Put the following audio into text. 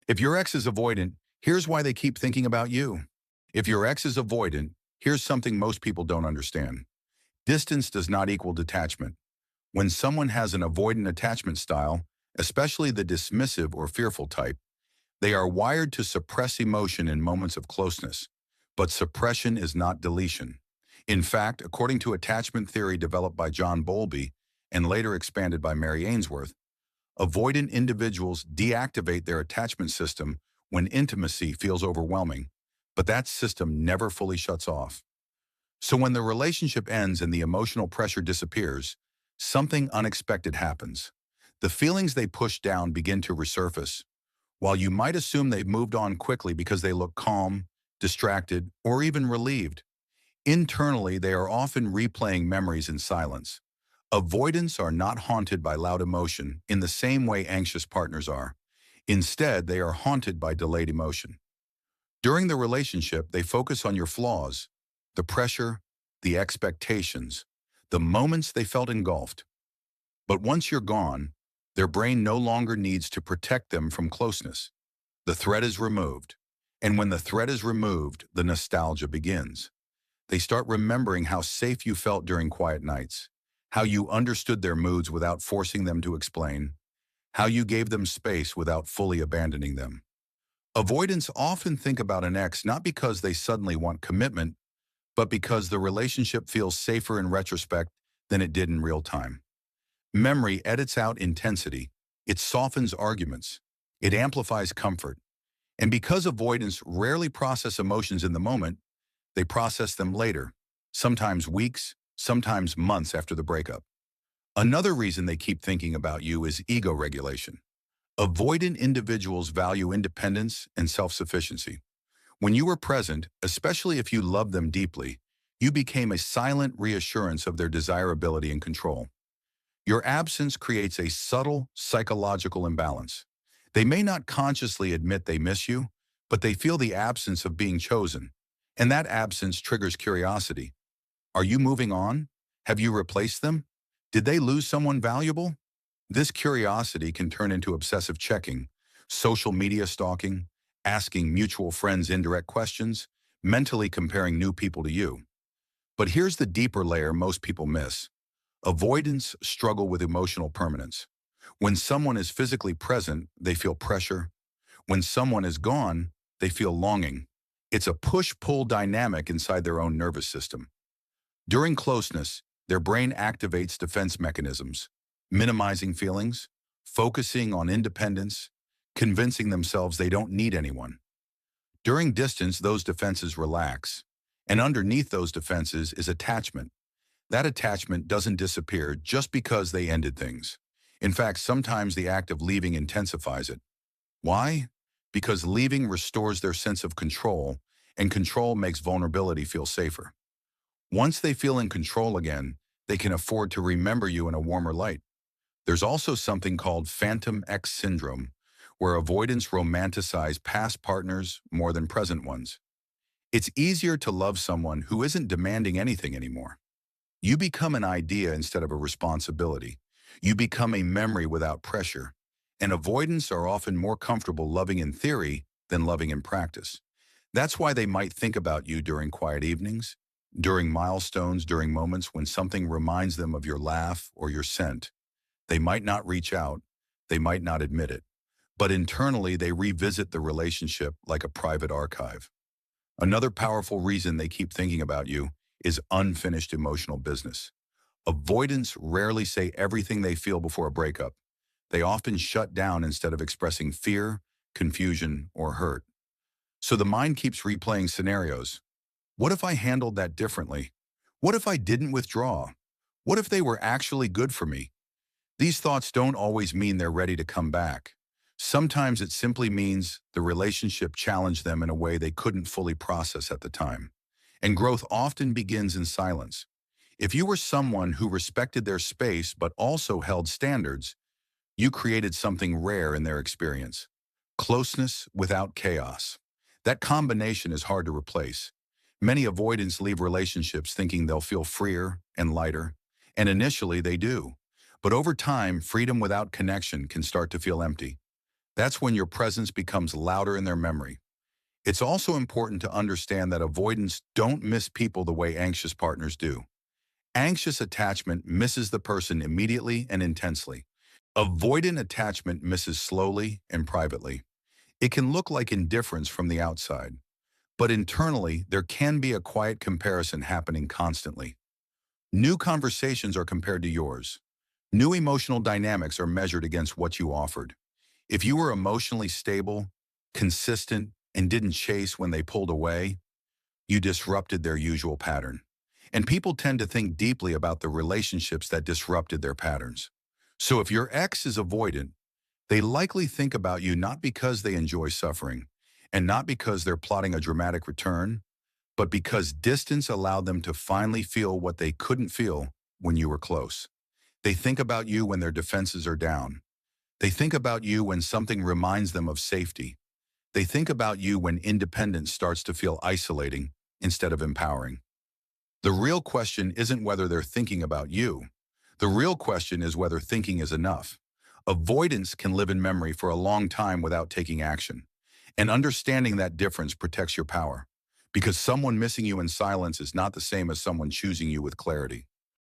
If your ex is avoidant, here's why they keep thinking about you. If your ex is avoidant, here's something most people don't understand. Distance does not equal detachment. When someone has an avoidant attachment style, especially the dismissive or fearful type, they are wired to suppress emotion in moments of closeness. But suppression is not deletion. In fact, according to attachment theory developed by John Bowlby and later expanded by Mary Ainsworth, avoidant individuals deactivate their attachment system when intimacy feels overwhelming, but that system never fully shuts off. So when the relationship ends and the emotional pressure disappears, something unexpected happens. The feelings they pushed down begin to resurface. While you might assume they've moved on quickly because they look calm, distracted, or even relieved, internally they are often replaying memories in silence. Avoidants are not haunted by loud emotion in the same way anxious partners are. Instead, they are haunted by delayed emotion. During the relationship, they focus on your flaws, the pressure, the expectations, the moments they felt engulfed. But once you're gone, their brain no longer needs to protect them from closeness. The threat is removed. And when the threat is removed, the nostalgia begins. They start remembering how safe you felt during quiet nights, how you understood their moods without forcing them to explain, how you gave them space without fully abandoning them. Avoidants often think about an ex not because they suddenly want commitment, but because the relationship feels safer in retrospect than it did in real time. Memory edits out intensity. It softens arguments. It amplifies comfort. And because avoidants rarely process emotions in the moment, they process them later, sometimes weeks, sometimes months after the breakup. Another reason they keep thinking about you is ego regulation. Avoidant individuals value independence and self-sufficiency. When you were present, especially if you loved them deeply, you became a silent reassurance of their desirability and control. Your absence creates a subtle psychological imbalance. They may not consciously admit they miss you, but they feel the absence of being chosen. And that absence triggers curiosity. Are you moving on? Have you replaced them? Did they lose someone valuable? This curiosity can turn into obsessive checking, social media stalking, asking mutual friends indirect questions, mentally comparing new people to you. But here's the deeper layer most people miss. Avoidants struggle with emotional permanence. When someone is physically present, they feel pressure. When someone is gone, they feel longing. It's a push-pull dynamic inside their own nervous system. During closeness, their brain activates defense mechanisms, minimizing feelings, focusing on independence, convincing themselves they don't need anyone. During distance, those defenses relax, and underneath those defenses is attachment. That attachment doesn't disappear just because they ended things. In fact, sometimes the act of leaving intensifies it. Why? Because leaving restores their sense of control, and control makes vulnerability feel safer. Once they feel in control again, they can afford to remember you in a warmer light. There's also something called phantom ex syndrome, where avoidants romanticize past partners more than present ones. It's easier to love someone who isn't demanding anything anymore. You become an idea instead of a responsibility. You become a memory without pressure. And avoidants are often more comfortable loving in theory than loving in practice. That's why they might think about you during quiet evenings, during milestones, during moments when something reminds them of your laugh or your scent. They might not reach out, they might not admit it, but internally they revisit the relationship like a private archive. Another powerful reason they keep thinking about you is unfinished emotional business. Avoidants rarely say everything they feel before a breakup. They often shut down instead of expressing fear, confusion, or hurt. So the mind keeps replaying scenarios. What if I handled that differently? What if I didn't withdraw? What if they were actually good for me? These thoughts don't always mean they're ready to come back. Sometimes it simply means the relationship challenged them in a way they couldn't fully process at the time. And growth often begins in silence. If you were someone who respected their space but also held standards, you created something rare in their experience. Closeness without chaos. That combination is hard to replace. Many avoidants leave relationships thinking they'll feel freer and lighter, and initially they do. But over time, freedom without connection can start to feel empty. That's when your presence becomes louder in their memory. It's also important to understand that avoidants don't miss people the way anxious partners do. Anxious attachment misses the person immediately and intensely. Avoidant attachment misses slowly and privately. It can look like indifference from the outside, but internally there can be a quiet comparison happening constantly. New conversations are compared to yours. New emotional dynamics are measured against what you offered. If you were emotionally stable, consistent, and didn't chase when they pulled away, you disrupted their usual pattern. And people tend to think deeply about the relationships that disrupted their patterns. So if your ex is avoidant, they likely think about you not because they enjoy suffering, and not because they're plotting a dramatic return, but because distance allowed them to finally feel what they couldn't feel when you were close. They think about you when their defenses are down. They think about you when something reminds them of safety. They think about you when independence starts to feel isolating instead of empowering. The real question isn't whether they're thinking about you. The real question is whether thinking is enough. Avoidance can live in memory for a long time without taking action. And understanding that difference protects your power. Because someone missing you in silence is not the same as someone choosing you with clarity.